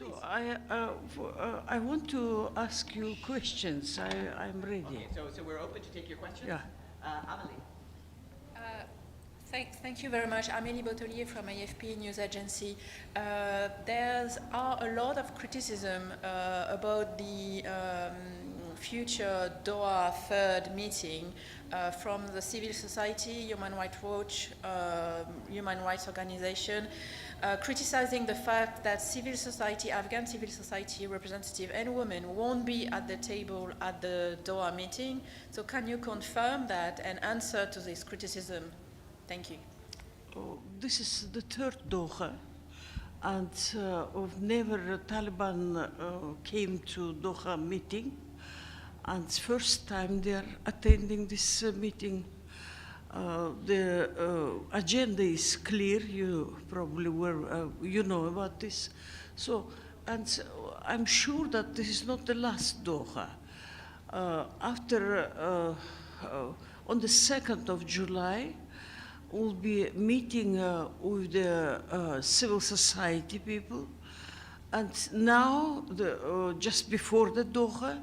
So I want to ask you questions. I'm ready. Okay, so we're open to take your questions. Yeah. Amelie. Thank you very much. Amélie Bottelier from AFP News Agency. There's a lot of criticism about the future Doha third meeting from the civil society, Human Rights Watch, human rights organization, criticizing the fact that civil society, Afghan civil society representative and women won't be at the table at the Doha meeting. So can you confirm that and answer to this criticism? Thank you. This is the third Doha, and never Taliban came to Doha meeting, and first time they're attending this meeting. The agenda is clear. You probably you know about this. So, and I'm sure that this is not the last Doha. On the 2nd of July, we'll be meeting with the civil society people. And now, just before the Doha,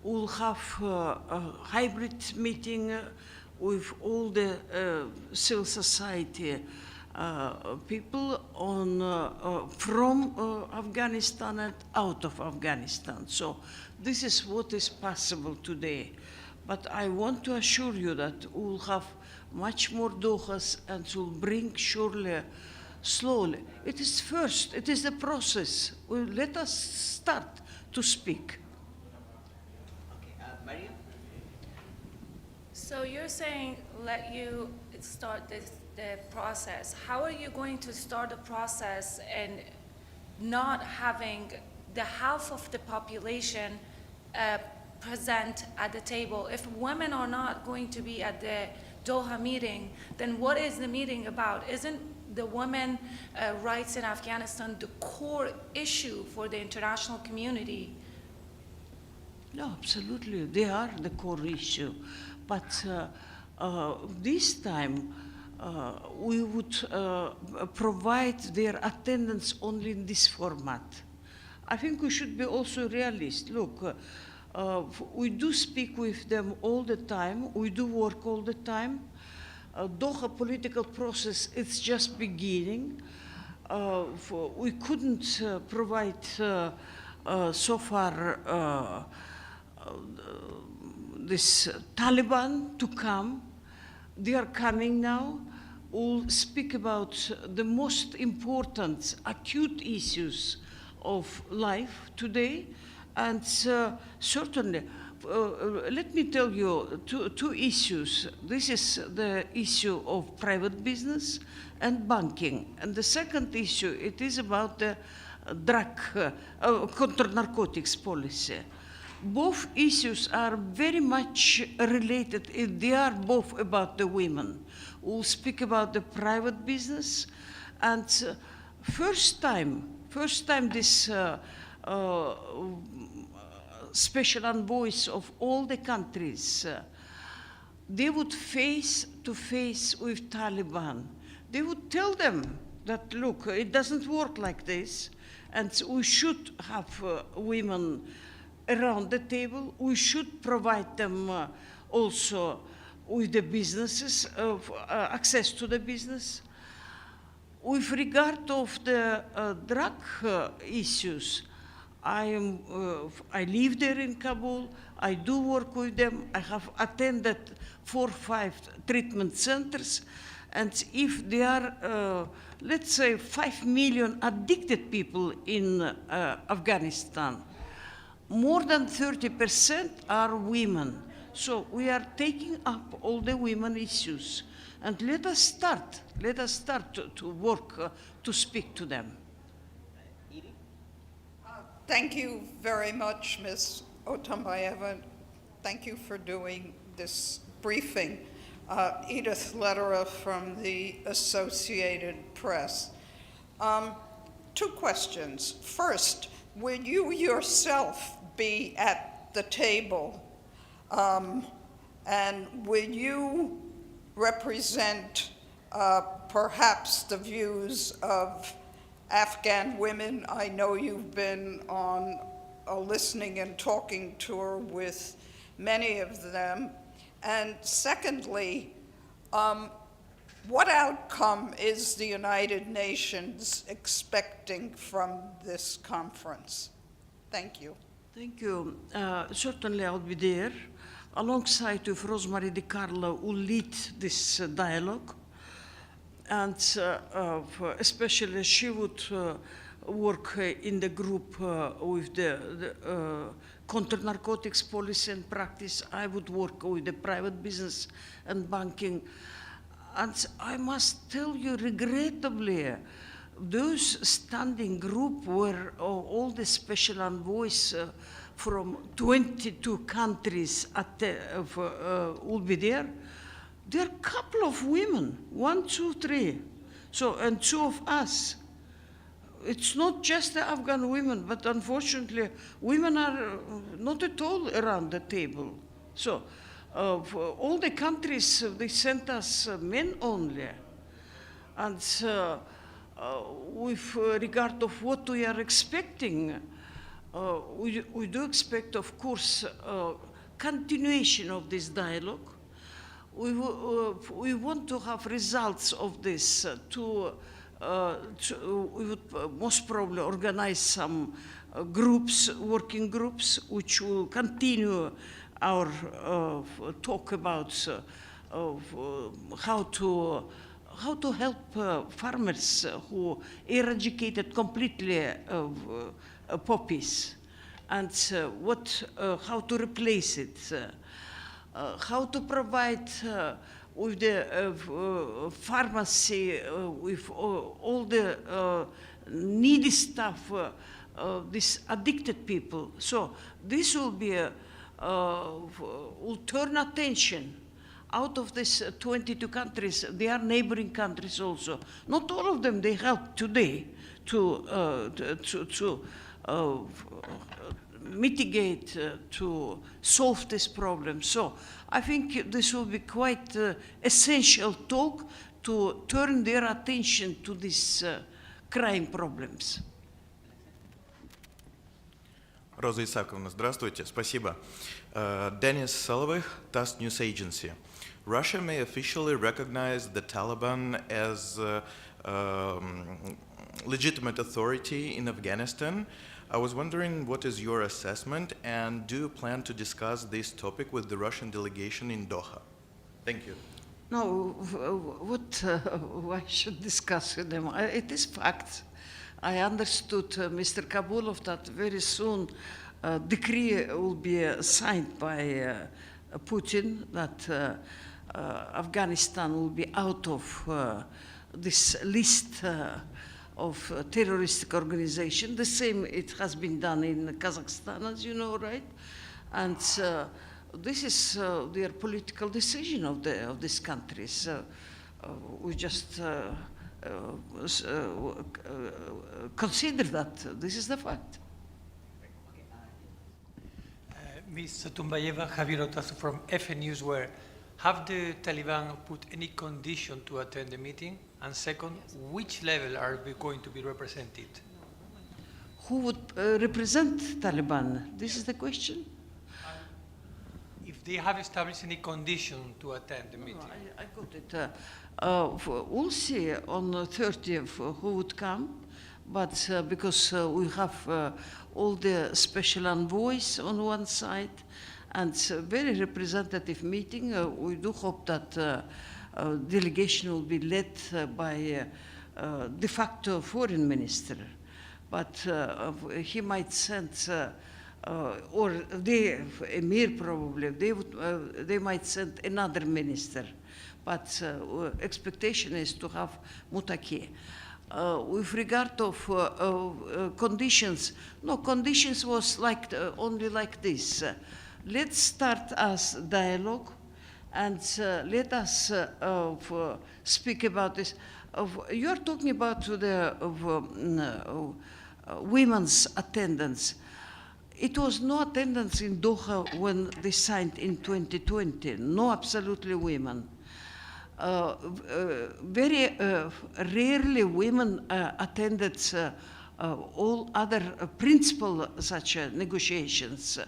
we'll have a hybrid meeting with all the civil society people from Afghanistan and out of Afghanistan. So this is what is possible today. But I want to assure you that we'll have much more Dohas and will bring surely, slowly. It is first, it is the process. Let us start to speak. Okay, Maria? So you're saying let you start the process. How are you going to start the process and not having the half of the population present at the table? If women are not going to be at the Doha meeting, then what is the meeting about? Isn't the women rights in Afghanistan the core issue for the international community? No, absolutely, they are the core issue. But this time, we would provide their attendance only in this format. I think we should be also realist. Look, we do speak with them all the time. We do work all the time. Doha political process, it's just beginning. We couldn't provide so far this Taliban to come. They are coming now. We'll speak about the most important acute issues of life today. And certainly, let me tell you two issues. This is the issue of private business and banking. And the second issue, it is about the drug, counter-narcotics policy. Both issues are very much related. They are both about the women. We'll speak about the private business. And first time this special envoys of all the countries, they would face to face with Taliban. They would tell them that, look, it doesn't work like this, and we should have women around the table. We should provide them also with the businesses, access to the business. With regard of the drug issues, I live there in Kabul. I do work with them. I have attended 4 or 5 treatment centers. And if there are, let's say, 5 million addicted people in Afghanistan, more than 30% are women. So we are taking up all the women issues. And let us start to work to speak to them. Thank you very much, Ms. Otunbayeva. Thank you for doing this briefing. Edith Lederer from the Associated Press. 2 questions. First, will you yourself be at the table? And will you represent perhaps the views of Afghan women. I know you've been on a listening and talking tour with many of them. And secondly, what outcome is the United Nations expecting from this conference? Thank you. Thank you. Certainly I'll be there. Alongside with Rosemary Di Carlo, who lead this dialogue. And especially she would work in the group with the counter-narcotics policy and practice. I would work with the private business and banking. And I must tell you, regrettably, those standing group were all the special envoys from 22 countries will be there. There are a couple of women, 1, 2, 3. So, and 2 of us. It's not just the Afghan women, but unfortunately, women are not at all around the table. So, for all the countries, they sent us men only. And with regard of what we are expecting, we do expect, of course, continuation of this dialogue. We want to have results of this we would most probably organize some groups, working groups, which will continue our talk about how to help farmers who eradicated completely poppies, and how to replace it, how to provide with the pharmacy, with all the needy stuff, these addicted people. So this will be will turn attention out of these 22 countries. They are neighboring countries also. Not all of them, they help today to mitigate, to solve this problem. So I think this will be quite essential talk to turn their attention to these crime problems. Роза Исаковна, здравствуйте, спасибо. Dennis Salovich, TASS News Agency. Russia may officially recognize the Taliban as legitimate authority in Afghanistan. I was wondering, what is your assessment, and do you plan to discuss this topic with the Russian delegation in Doha? Thank you. No, why should discuss with them? It is fact. I understood Mr. Kabulov that very soon a decree will be signed by Putin that Afghanistan will be out of this list of terroristic organization. The same it has been done in Kazakhstan, as you know, right? And this is their political decision of these countries. We just consider that this is the fact. Ms. Otunbayeva, Javier Otazu from FN Newsware. Have the Taliban put any condition to attend the meeting? And second, which level are we going to be represented? Who would represent Taliban? This is the question? If they have established any condition to attend the meeting. I got it. We'll see on the 30th who would come, but because we have all the special envoys on one side, and it's a very representative meeting. We do hope that delegation will be led by de facto foreign minister, but he might send, or the emir probably, they might send another minister, but expectation is to have Mutaki. With regard of conditions, no, conditions was like only like this. Let's start as dialogue, and let us speak about this. You are talking about the women's attendance. It was no attendance in Doha when they signed in 2020. No, absolutely women. very rarely women attended all other principal such negotiations.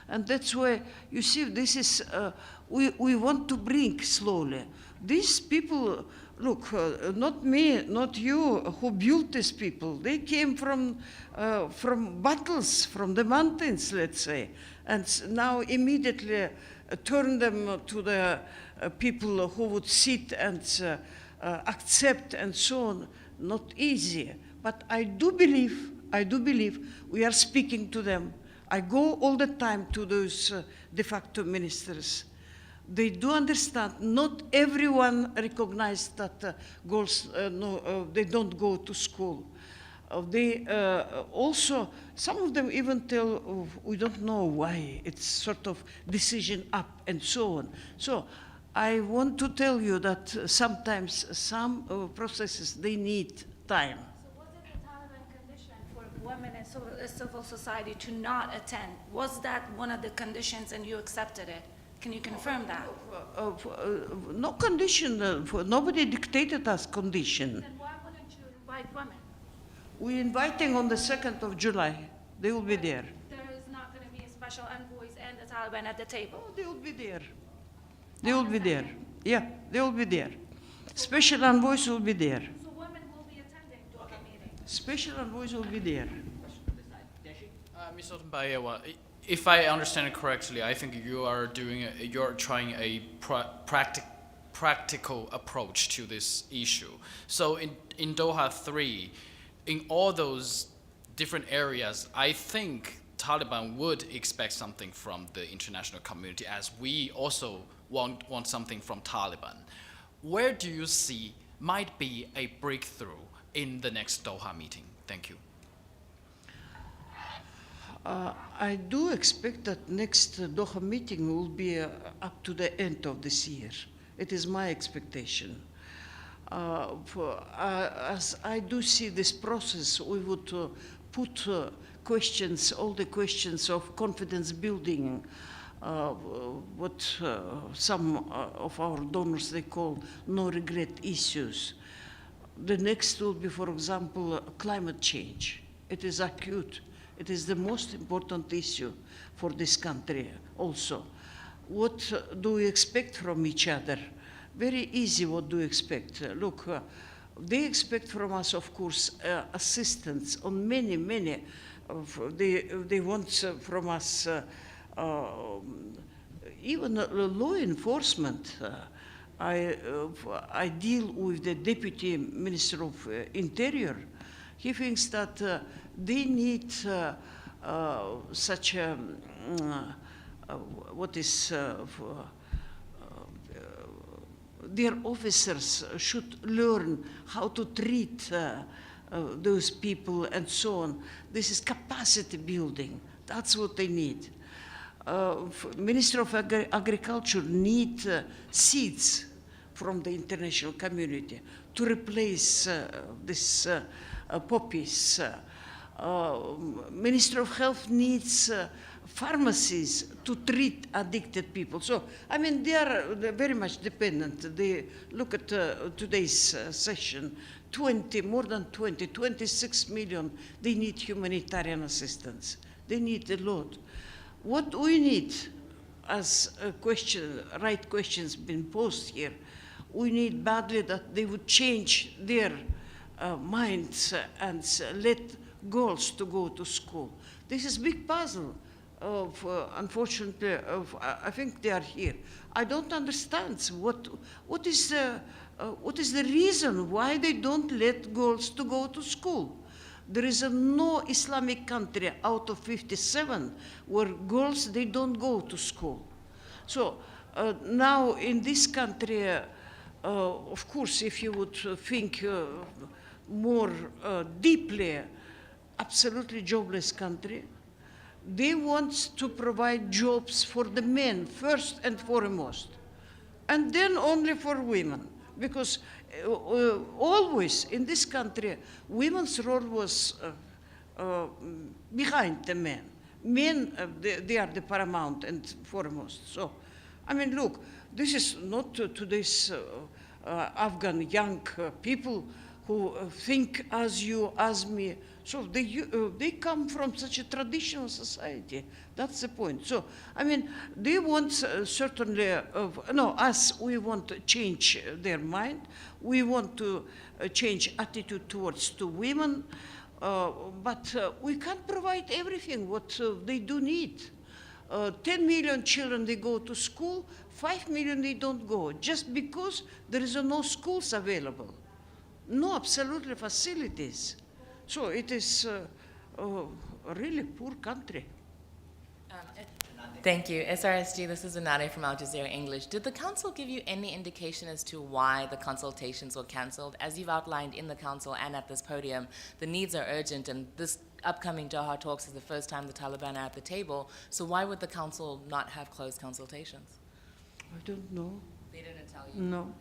And that's why, you see, this is, we want to bring slowly. These people, look, not me, not you, who built these people. They came from battles, from the mountains, let's say, and now immediately turn them to the people who would sit and accept and so on. Not easy, but I do believe we are speaking to them. I go all the time to those de facto ministers. They do understand. Not everyone recognizes that girls they don't go to school. They also, some of them even tell, oh, we don't know why. It's sort of decision up and so on. So I want to tell you that sometimes some processes, they need time. So was it the Taliban condition for women and civil society to not attend? Was that one of the conditions and you accepted it? Can you confirm that? No condition, nobody dictated us condition. Then why wouldn't you invite women? We're inviting on the 2nd of July. They will be there. There is not going to be a special envoys and the Taliban at the table. Oh, they will be there. They will be there. Yeah, they will be there. Special envoys will be there. So women will be attending Doha meeting. Special envoys will be there. This side. Deshi? Ms. Otunbayeva, if I understand it correctly, I think you're trying a practical approach to this issue. So in Doha 3, in all those different areas, I think Taliban would expect something from the international community, as we also want something from Taliban. Where do you see might be a breakthrough in the next Doha meeting? Thank you. I do expect that next Doha meeting will be up to the end of this year. It is my expectation. As I do see this process, we would put questions, all the questions of confidence building, what some of our donors, they call no regret issues. The next will be, for example, climate change. It is acute. It is the most important issue for this country also. What do we expect from each other? Very easy, what do you expect? Look, they expect from us, of course, assistance on many, they want from us even law enforcement. I deal with the Deputy Minister of Interior. He thinks that they need such a, their officers should learn how to treat those people and so on. This is capacity building. That's what they need. Minister of Agriculture need seeds from the international community to replace this poppies. Minister of Health needs pharmacies to treat addicted people. So, I mean, they're very much dependent. They look at today's session, more than 26 million, they need humanitarian assistance. They need a lot. What we need, as right questions been posed here, we need badly that they would change their minds and let girls to go to school. This is big puzzle. Unfortunately, I think they are here. I don't understand what is the reason why they don't let girls to go to school. There is no Islamic country out of 57 where girls, they don't go to school. So now in this country, of course, if you would think more deeply, absolutely jobless country, they want to provide jobs for the men first and foremost, and then only for women, because always in this country, women's role was behind the men. Men, they are the paramount and foremost. So, I mean, look, this is not today's Afghan young people who think as you, as me. So they come from such a traditional society. That's the point. So, I mean, they want certainly, no, us, we want to change their mind. We want to change attitude towards to women, but we can't provide everything what they do need. 10 million children, they go to school, 5 million they don't go, just because there is no schools available. No absolutely facilities. So it is a really poor country. Thank you. SRSG, this is Unade from Al Jazeera English. Did the Council give you any indication as to why the consultations were cancelled? As you've outlined in the Council and at this podium, the needs are urgent, and this upcoming Doha talks is the first time the Taliban are at the table. So why would the Council not have closed consultations? I don't know. They didn't tell you? No.